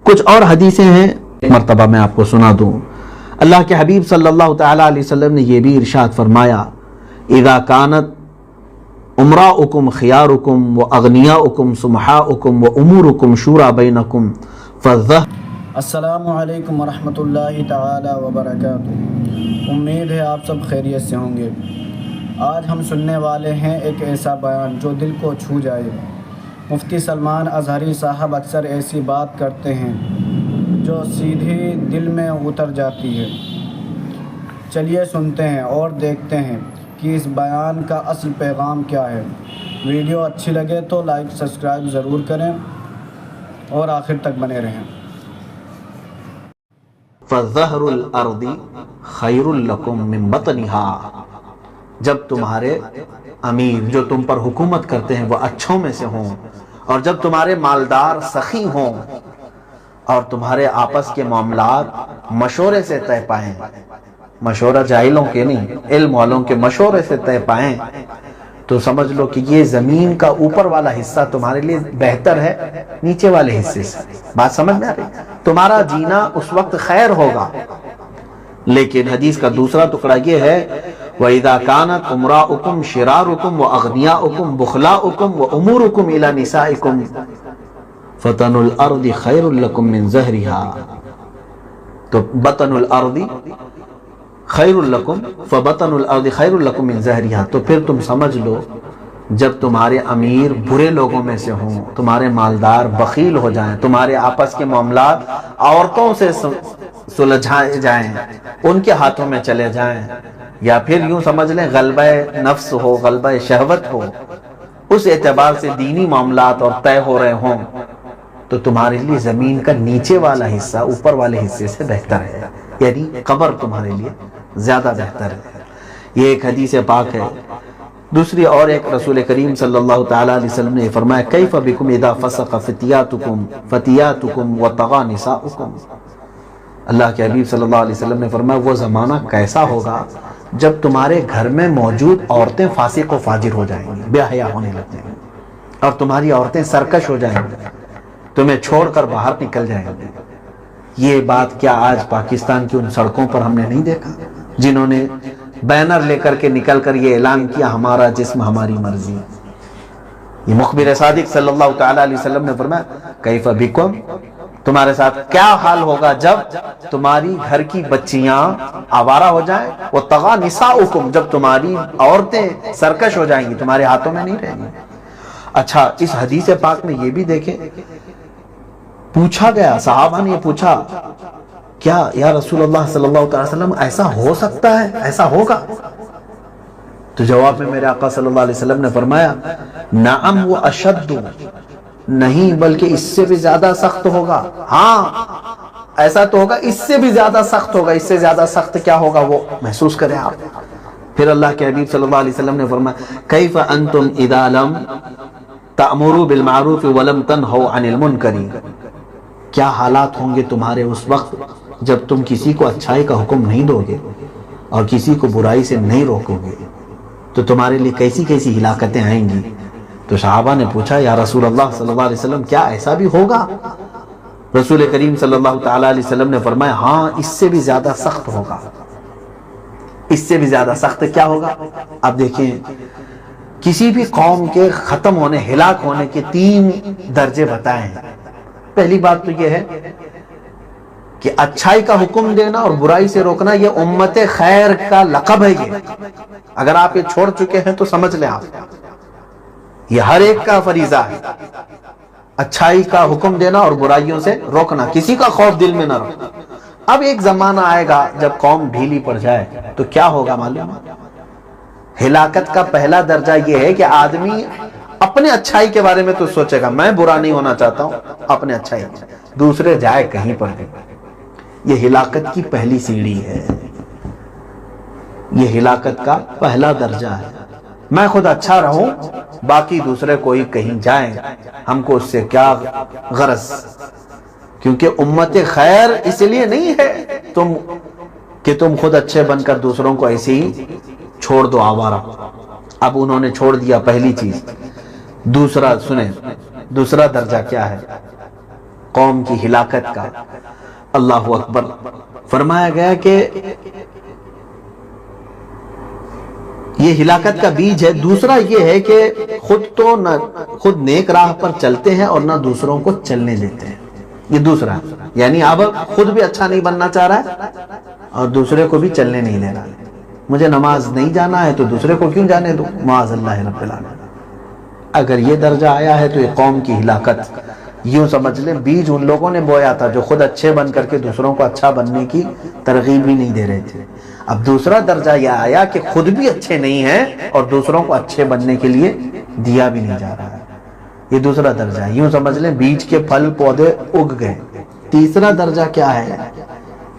کچھ اور حدیثیں ہیں، ایک مرتبہ میں آپ کو سنا دوں۔ اللہ کے حبیب صلی اللہ تعالیٰ علیہ وسلم نے یہ بھی ارشاد فرمایا، اذا کانت امراؤکم خیارکم و اغنیاؤکم سمحاؤکم و امورکم شورا بینکم فالظہر۔ السلام علیکم ورحمۃ اللہ تعالی وبرکاتہ۔ امید ہے آپ سب خیریت سے ہوں گے۔ آج ہم سننے والے ہیں ایک ایسا بیان جو دل کو چھو جائے۔ مفتی سلمان اظہری صاحب اکثر ایسی بات کرتے ہیں جو سیدھی دل میں اتر جاتی ہے۔ چلیے سنتے ہیں اور دیکھتے ہیں کہ اس بیان کا اصل پیغام کیا ہے۔ ویڈیو اچھی لگے تو لائک سبسکرائب ضرور کریں اور آخر تک بنے رہیں۔ فَظَهْرُ الْأَرْضِ خَيْرٌ لَكُم مِّن بَطْنِهَا، جب تمہارے امیر جو تم پر حکومت کرتے ہیں وہ اچھوں میں سے ہوں، اور جب تمہارے مالدار سخی ہوں، اور تمہارے آپس کے معاملات مشورے سے طے پائیں، مشورہ جاہلوں کے نہیں، علم والوں کے مشورے سے طے پائیں، تو سمجھ لو کہ یہ زمین کا اوپر والا حصہ تمہارے لیے بہتر ہے نیچے والے حصے سے۔ بات سمجھ میں آ رہی؟ تمہارا جینا اس وقت خیر ہوگا۔ لیکن حدیث کا دوسرا ٹکڑا یہ ہے، وَإِذَا كَانَتْ أُمْرَاؤُكُمْ شِرَارُكُمْ وَأَغْنِيَاؤُكُمْ بُخْلَاؤُكُمْ وَأُمُورُكُمْ إِلَى نِسَائِكُمْ فَطَنُ الْأَرْضِ خَيْرٌ لَكُمْ مِنْ زَهْرِهَا۔ تو بطن الارض خیر لکم فبطن الارض خیر لکم من زہرها، تو پھر تم سمجھ لو جب تمہارے امیر برے لوگوں میں سے ہوں، تمہارے مالدار بخیل ہو جائیں، تمہارے آپس کے معاملات عورتوں سے سلجھائے جائیں، ان کے ہاتھوں میں چلے جائیں، یا پھر یوں سمجھ لیں غلبہ نفس ہو، غلبہ شہوت ہو، اس اعتبار سے دینی معاملات اور طے ہو رہے ہوں، تو تمہارے لیے زمین کا نیچے والا حصہ اوپر والے حصے سے بہتر ہے، یعنی قبر تمہارے لیے زیادہ بہتر ہے۔ یہ ایک حدیث پاک ہے۔ دوسری اور ایک رسول کریم صلی اللہ تعالیٰ علیہ وسلم نے فرمایا، کیف بکم اذا فسق فتیاتکم وطغى نساؤکم۔ اللہ کے حبیب صلی اللہ علیہ وسلم نے فرمایا، وہ زمانہ کیسا ہوگا جب تمہارے گھر میں موجود عورتیں فاسق و فاجر ہو جائیں گی، بے حیا ہونے لگ جائیں گی، اور تمہاری عورتیں سرکش ہو جائیں گی، تمہیں چھوڑ کر باہر نکل جائیں گے۔ یہ بات کیا آج پاکستان کی ان سڑکوں پر ہم نے نہیں دیکھا جنہوں نے بینر لے کر کے نکل کر یہ اعلان کیا، ہمارا جسم ہماری مرضی۔ یہ مخبر صادق صلی اللہ تعالیٰ علیہ وسلم نے فرمایا، کیف بکم، تمہارے ساتھ کیا حال ہوگا جب تمہاری گھر کی بچیاں آوارہ ہو جائیں، وطغى نساؤکم، جب تمہاری عورتیں سرکش ہو جائیں گی، تمہارے ہاتھوں میں نہیں رہیں گی۔ اچھا، اس حدیث پاک میں یہ بھی دیکھیں، پوچھا گیا، صحابہ نے یہ پوچھا، کیا یا رسول اللہ صلی اللہ علیہ وسلم ایسا ہو سکتا ہے، ایسا ہوگا؟ تو جواب میں میرے آقا صلی اللہ علیہ وسلم نے فرمایا، نعم و اشد، نہیں بلکہ اس سے بھی زیادہ سخت ہوگا۔ ہاں ایسا تو ہوگا، اس سے بھی زیادہ سخت ہوگا۔ اس سے زیادہ سخت کیا ہوگا وہ محسوس کریں آپ۔ پھر اللہ کے حبیب صلی اللہ علیہ وسلم نے فرمایا، کیف انتم اذا لم تأمروا بالمعروف ولم تنہوا عن المنکر، کیا حالات ہوں گے تمہارے اس وقت جب تم کسی کو اچھائی کا حکم نہیں دو گے اور کسی کو برائی سے نہیں روکو گے، تو تمہارے لیے کیسی کیسی ہلاکتیں آئیں گی۔ تو صحابہ نے پوچھا، یا رسول اللہ صلی اللہ علیہ وسلم کیا ایسا بھی ہوگا؟ رسول کریم صلی اللہ تعالیٰ علیہ وسلم نے فرمایا، ہاں اس سے بھی زیادہ سخت ہوگا۔ اس سے بھی زیادہ سخت کیا ہوگا؟ اب دیکھیں، کسی بھی قوم کے ختم ہونے، ہلاک ہونے کے 3 درجے بتائیں۔ پہلی بات تو یہ ہے کہ اچھائی کا حکم دینا اور برائی سے روکنا، یہ امت خیر کا لقب ہے۔ یہ اگر آپ یہ چھوڑ چکے ہیں تو سمجھ لیں آپ، یہ ہر ایک کا فریضہ ہے، اچھائی کا حکم دینا اور برائیوں سے روکنا، کسی کا خوف دل میں نہ رکھنا۔ اب ایک زمانہ آئے گا جب قوم ڈھیلی پڑ جائے تو کیا ہوگا معلوم ہے؟ ہلاکت کا پہلا درجہ یہ ہے کہ آدمی اپنے اچھائی کے بارے میں تو سوچے گا، میں برا نہیں ہونا چاہتا ہوں، اپنے اچھائی، دوسرے جائے کہیں پر بھی۔ یہ ہلاکت کی پہلی سیڑھی ہے، یہ ہلاکت کا پہلا درجہ ہے۔ میں خود اچھا رہوں، باقی دوسرے کوئی کہیں جائیں، ہم کو اس سے کیا غرض؟ کیونکہ امت خیر اس لیے نہیں ہے کہ تم خود اچھے بن کر دوسروں کو ایسے ہی چھوڑ دو آوارہ۔ اب انہوں نے چھوڑ دیا پہلی چیز۔ دوسرا سنیں، دوسرا درجہ کیا ہے؟ قوم کی ہلاکت کا۔ اللہ اکبر۔ فرمایا گیا کہ یہ ہلاکت کا بیج ہے۔ دوسرا یہ ہے کہ خود نیک راہ پر چلتے ہیں اور نہ دوسروں کو چلنے دیتے ہیں۔ یہ دوسرا ہے، یعنی اب خود بھی اچھا نہیں بننا چاہ رہا ہے اور دوسرے کو بھی چلنے نہیں دے رہا ہے۔ مجھے نماز نہیں جانا ہے تو دوسرے کو کیوں جانے دوں؟ معاذ اللہ رب العالمین۔ اگر یہ درجہ آیا ہے تو یہ قوم کی ہلاکت، یوں سمجھ لیں بیج ان لوگوں نے بویا تھا جو خود اچھے بن کر کے دوسروں کو اچھا بننے کی ترغیب بھی نہیں دے رہے تھے۔ اب دوسرا درجہ یہ آیا کہ خود بھی اچھے نہیں ہیں اور دوسروں کو اچھے بننے کے لیے دیا بھی نہیں جا رہا ہے۔ یہ دوسرا درجہ ہے، یوں سمجھ لیں بیج کے پھل پودے اگ گئے۔ تیسرا درجہ کیا ہے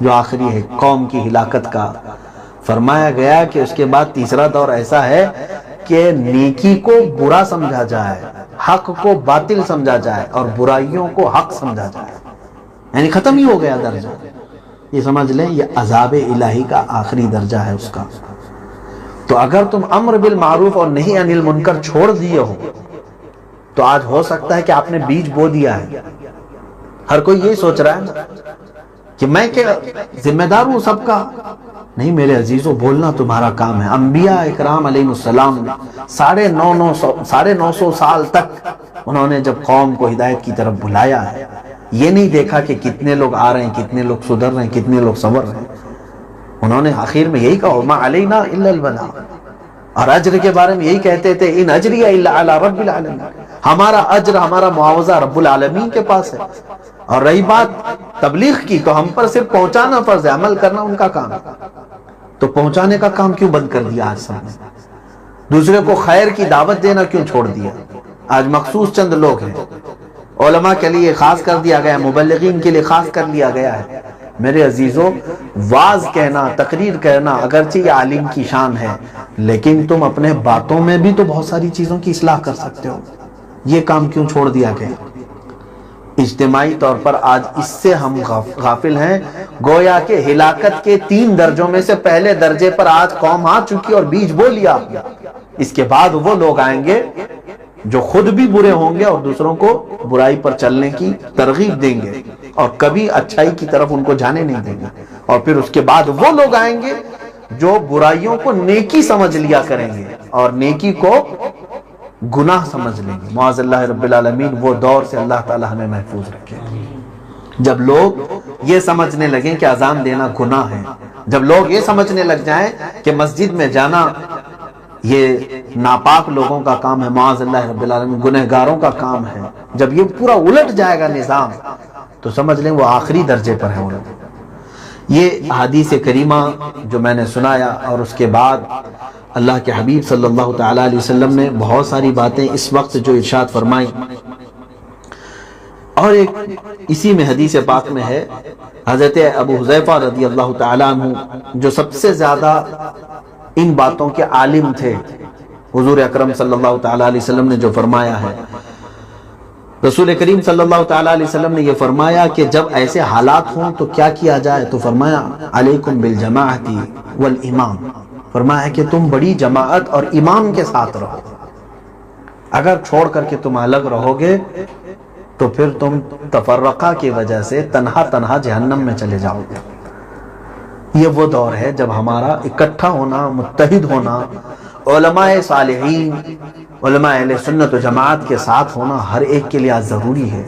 جو آخری ہے قوم کی ہلاکت کا؟ فرمایا گیا کہ اس کے بعد تیسرا دور ایسا ہے کہ نیکی کو برا سمجھا جائے، حق کو باطل سمجھا جائے اور برائیوں کو حق سمجھا جائے، یعنی ختم ہی ہو گیا درجہ۔ یہ سمجھ لیں یہ عذاب الہی کا آخری درجہ ہے اس کا۔ تو اگر تم امر بالمعروف اور نہی عن المنکر چھوڑ دیے ہو تو آج ہو سکتا ہے کہ آپ نے بیج بو دیا ہے۔ ہر کوئی یہی سوچ رہا ہے کہ میں کیا ذمہ دار ہوں سب کا؟ نہیں میرے عزیزوں، بولنا تمہارا کام ہے۔ انبیاء اکرام علیہ السلام نے 950 سال تک انہوں نے جب قوم کو ہدایت کی طرف بلایا ہے، یہ نہیں دیکھا کہ کتنے لوگ آ رہے ہیں، کتنے لوگ سدھر رہے ہیں، کتنے لوگ سنور رہے ہیں۔ انہوں نے آخر میں یہی کہا ما علینا الا البلاغ، اور اجر کے بارے میں یہی کہتے تھے ان اجری الا علی رب العالمین، ہمارا اجر ہمارا معاوضہ رب العالمین کے پاس ہے۔ اور رہی بات تبلیغ کی تو ہم پر صرف پہنچانا فرض ہے، عمل کرنا ان کا کام ہے۔ تو پہنچانے کا کام کیوں بند کر دیا آج سب نے؟ دوسرے کو خیر کی دعوت دینا کیوں چھوڑ دیا؟ آج مخصوص چند لوگ ہیں، علماء کے لیے خاص کر دیا گیا ہے، مبلغین کے لیے خاص کر لیا گیا ہے۔ میرے عزیزوں، واز کہنا، تقریر کرنا اگرچہ یہ عالم کی شان ہے، لیکن تم اپنے باتوں میں بھی تو بہت ساری چیزوں کی اصلاح کر سکتے ہو۔ یہ کام کیوں چھوڑ دیا گیا؟ اجتماعی طور پر آج اس سے ہم غافل ہیں، گویا کہ ہلاکت کے 3 درجوں میں سے پہلے درجے پر آج قوم آ چکی اور بیج بو لیا۔ اس کے بعد وہ لوگ آئیں گے جو خود بھی برے ہوں گے اور دوسروں کو برائی پر چلنے کی ترغیب دیں گے اور کبھی اچھائی کی طرف ان کو جانے نہیں دیں گے۔ اور پھر اس کے بعد وہ لوگ آئیں گے جو برائیوں کو نیکی سمجھ لیا کریں گے اور نیکی کو گناہ سمجھ لیں گے۔ معاذ اللہ رب العالمین وہ دور سے اللہ تعالی ہمیں محفوظ رکھے۔ جب لوگ یہ سمجھنے لگیں کہ اذان دینا گناہ ہے، جب لوگ یہ سمجھنے لگ جائیں کہ مسجد میں جانا یہ ناپاک لوگوں کا کام ہے، معاذ اللہ رب العالمین گنہگاروں کا کام ہے، جب یہ پورا الٹ جائے گا نظام تو سمجھ لیں وہ آخری درجے پر ہے۔ یہ حدیث کریمہ جو میں نے سنایا اور اس کے بعد اللہ کے حبیب صلی اللہ تعالیٰ علیہ وسلم نے بہت ساری باتیں اس وقت جو ارشاد فرمائی، اور ایک اسی میں حدیث پاک میں ہے حضرت ابو حذیفہ رضی اللہ تعالیٰ عنہ جو سب سے زیادہ ان باتوں کے عالم تھے، حضور اکرم صلی اللہ تعالیٰ علیہ وسلم نے جو فرمایا ہے، رسول کریم صلی اللہ تعالیٰ علیہ وسلم نے یہ فرمایا کہ جب ایسے حالات ہوں تو کیا کیا جائے، تو فرمایا علیکم بالجماعت والامام، فرمایا کہ تم بڑی جماعت اور امام کے ساتھ رہو۔ اگر چھوڑ کر کے تم الگ رہو گے تو پھر تم تفرقہ کی وجہ سے تنہا جہنم میں چلے جاؤ گے۔ یہ وہ دور ہے جب ہمارا اکٹھا ہونا، متحد ہونا، علماء صالحین، علماء اہل سنت و جماعت کے ساتھ ہونا ہر ایک کے لیے آج ضروری ہے،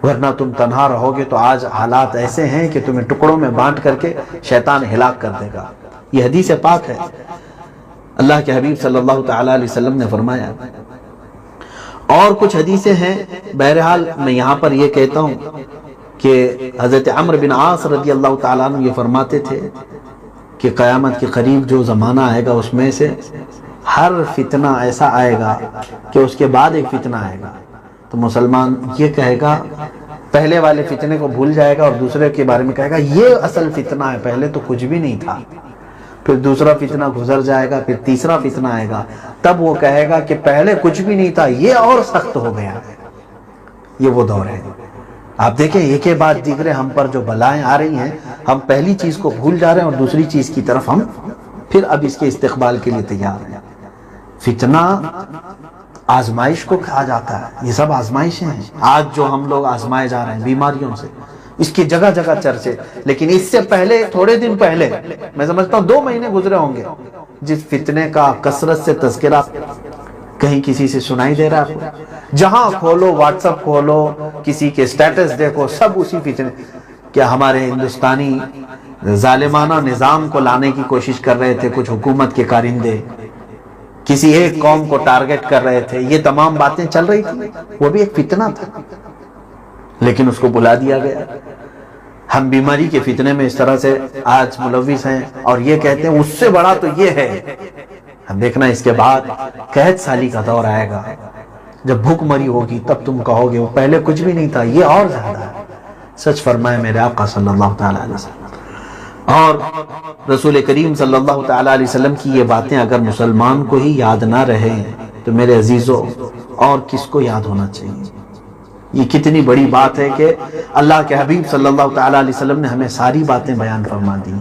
ورنہ تم تنہا رہو گے تو آج حالات ایسے ہیں کہ تمہیں ٹکڑوں میں بانٹ کر کے شیطان ہلاک کر دے گا۔ یہ حدیث پاک ہے، اللہ کے حبیب صلی اللہ تعالیٰ علیہ وسلم نے فرمایا۔ اور کچھ حدیثیں ہیں، بہرحال میں یہاں پر یہ کہتا ہوں کہ حضرت عمرو بن عاص رضی اللہ تعالیٰ عنہ یہ فرماتے تھے کہ قیامت کے قریب جو زمانہ آئے گا اس میں سے ہر فتنہ ایسا آئے گا کہ اس کے بعد ایک فتنہ آئے گا، تو مسلمان یہ کہے گا، پہلے والے فتنے کو بھول جائے گا اور دوسرے کے بارے میں کہے گا یہ اصل فتنہ ہے، پہلے تو کچھ بھی نہیں تھا۔ پھر دوسرا فتنہ گزر جائے گا، پھر تیسرا فتنہ آئے گا، تب وہ کہے گا کہ پہلے کچھ بھی نہیں تھا، یہ اور سخت ہو گیا ہے۔ یہ وہ دور ہے۔ آپ دیکھیں ایک کے بعد دیگرے ہم پر جو بلائیں آ رہی ہیں، ہم پہلی چیز کو بھول جا رہے ہیں اور دوسری چیز کی طرف ہم پھر اب اس کے استقبال کے لیے تیار ہیں۔ فتنہ آزمائش کو کہا جاتا ہے، یہ سب آزمائشیں ہیں۔ آج جو ہم لوگ آزمائے جا رہے ہیں بیماریوں سے، اس کی جگہ جگہ چرچے، لیکن اس سے پہلے تھوڑے دن پہلے میں سمجھتا ہوں 2 مہینے گزرے ہوں گے جس فتنے کا کثرت سے تذکرہ کہیں کسی سے سنائی دے رہا ہے؟ جہاں کھولو، واٹس ایپ کھولو، کسی کے سٹیٹس دیکھو، سب اسی فتنے۔ کیا ہمارے ہندوستانی ظالمانہ نظام کو لانے کی کوشش کر رہے تھے کچھ حکومت کے کارندے، کسی ایک قوم کو ٹارگٹ کر رہے تھے، یہ تمام باتیں چل رہی تھی، وہ بھی ایک فتنہ تھا، لیکن اس کو بلا دیا گیا۔ ہم بیماری کے فتنے میں اس طرح سے آج ملوث ہیں، اور یہ کہتے ہیں اس سے بڑا تو یہ ہے۔ ہم دیکھنا اس کے بعد قحط سالی کا دور آئے گا، جب بھوک مری ہوگی تب تم کہو گے وہ پہلے کچھ بھی نہیں تھا، یہ اور زیادہ ہے۔ سچ فرمائے میرے آقا صلی اللہ تعالیٰ علیہ وسلم، اور رسول کریم صلی اللہ تعالیٰ علیہ وسلم کی یہ باتیں اگر مسلمان کو ہی یاد نہ رہے تو میرے عزیزو اور کس کو یاد ہونا چاہیے؟ یہ کتنی بڑی بات ہے کہ اللہ کے حبیب صلی اللہ تعالیٰ علیہ وسلم نے ہمیں ساری باتیں بیان فرما دی۔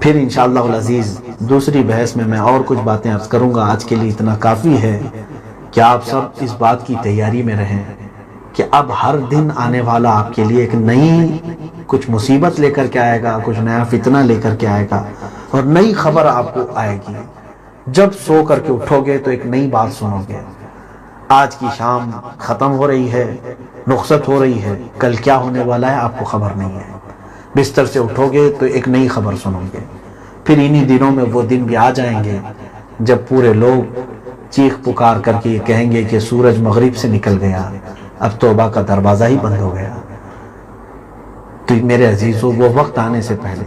پھر انشاءاللہ العزیز دوسری بحث میں اور کچھ باتیں عرض کروں گا۔ آج کے لیے اتنا کافی ہے کہ آپ سب اس بات کی تیاری میں رہیں کہ اب ہر دن آنے والا آپ کے لیے ایک نئی کچھ مصیبت لے کر کے آئے گا، کچھ نیا فتنہ لے کر کے آئے گا، اور نئی خبر آپ کو آئے گی۔ جب سو کر کے اٹھو گے تو ایک نئی بات سنو گے۔ آج کی شام ختم ہو رہی ہے، رخصت ہو رہی ہے، کل کیا ہونے والا ہے آپ کو خبر نہیں ہے۔ بستر سے اٹھو گے تو ایک نئی خبر سنو گے۔ پھر انہی دنوں میں وہ دن بھی آ جائیں گے جب پورے لوگ چیخ پکار کر کے کہیں گے کہ سورج مغرب سے نکل گیا، اب توبہ کا دروازہ ہی بند ہو گیا۔ تو میرے عزیزو وہ وقت آنے سے پہلے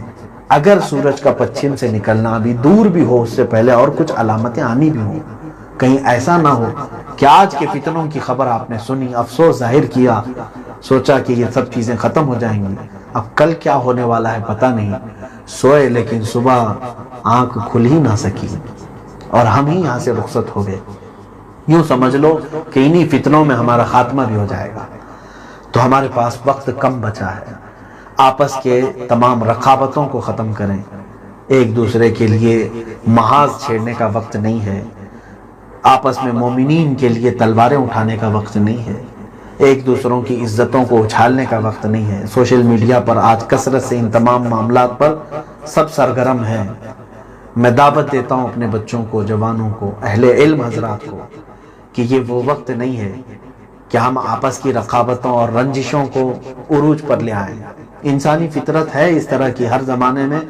اگر سورج کا پچھم سے نکلنا ابھی دور بھی ہو، اس سے پہلے اور کچھ علامتیں آنی بھی ہوں، کہیں ایسا نہ ہو کہ آج کے فتنوں کی خبر آپ نے سنی، افسوس ظاہر کیا، سوچا کہ یہ سب چیزیں ختم ہو جائیں گی، اب کل کیا ہونے والا ہے پتہ نہیں، سوئے لیکن صبح آنکھ کھل ہی نہ سکی اور ہم ہی یہاں سے رخصت ہو گئے۔ یوں سمجھ لو کہ انہی فتنوں میں ہمارا خاتمہ بھی ہو جائے گا۔ تو ہمارے پاس وقت کم بچا ہے، آپس کے تمام رقابتوں کو ختم کریں، ایک دوسرے کے لیے محاذ چھیڑنے کا وقت نہیں ہے، آپس میں مومنین کے لیے تلواریں اٹھانے کا وقت نہیں ہے، ایک دوسروں کی عزتوں کو اچھالنے کا وقت نہیں ہے۔ سوشل میڈیا پر آج کثرت سے ان تمام معاملات پر سب سرگرم ہیں۔ میں دعوت دیتا ہوں اپنے بچوں کو، جوانوں کو، اہل علم حضرات کو کہ یہ وہ وقت نہیں ہے کہ ہم آپس کی رقابتوں اور رنجشوں کو عروج پر لے آئیں۔ انسانی فطرت ہے اس طرح کی، ہر زمانے میں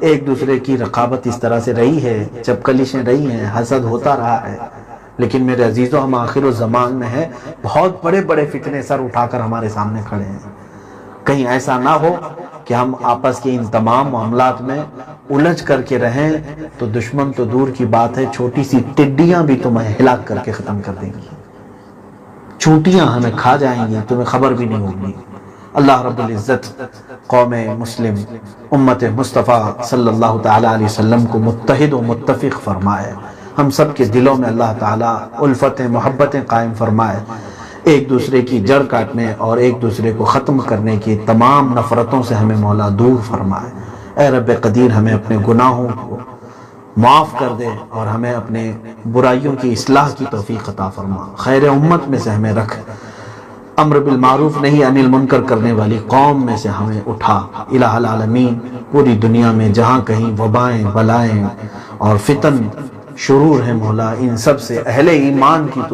ایک دوسرے کی رقابت اس طرح سے رہی ہے، چپکلشیں رہی ہیں، حسد ہوتا رہا ہے، لیکن میرے عزیزوں ہم آخر الزمان میں ہیں، بہت بڑے بڑے فتنے سر اٹھا کر ہمارے سامنے کھڑے ہیں۔ کہیں ایسا نہ ہو کہ ہم آپس کے ان تمام معاملات میں الجھ کر کے رہیں تو دشمن تو دور کی بات ہے، چھوٹی سی ٹڈیاں بھی تمہیں ہلاک کر کے ختم کر دیں گی، چونٹیاں ہمیں کھا جائیں گی، تمہیں خبر بھی نہیں ہوگی۔ اللہ رب العزت قوم مسلم امت مصطفیٰ صلی اللہ تعالیٰ علیہ وسلم کو متحد و متفق فرمائے، ہم سب کے دلوں میں اللہ تعالیٰ الفتیں محبتیں قائم فرمائے، ایک دوسرے کی جڑ کاٹنے اور ایک دوسرے کو ختم کرنے کی تمام نفرتوں سے ہمیں مولا دور فرمائے۔ اے رب قدیر ہمیں اپنے گناہوں کو معاف کر دے اور ہمیں اپنے برائیوں کی اصلاح کی توفیق عطا فرما، خیر امت میں سے ہمیں رکھ، امر بالمعروف نہیں عن المنکر کرنے والی قوم میں سے ہمیں اٹھا۔ الہ العالمین پوری دنیا میں جہاں کہیں وبائیں، بلائیں اور فتن شرور ہیں مولا، ان سب سے اہل ایمان کی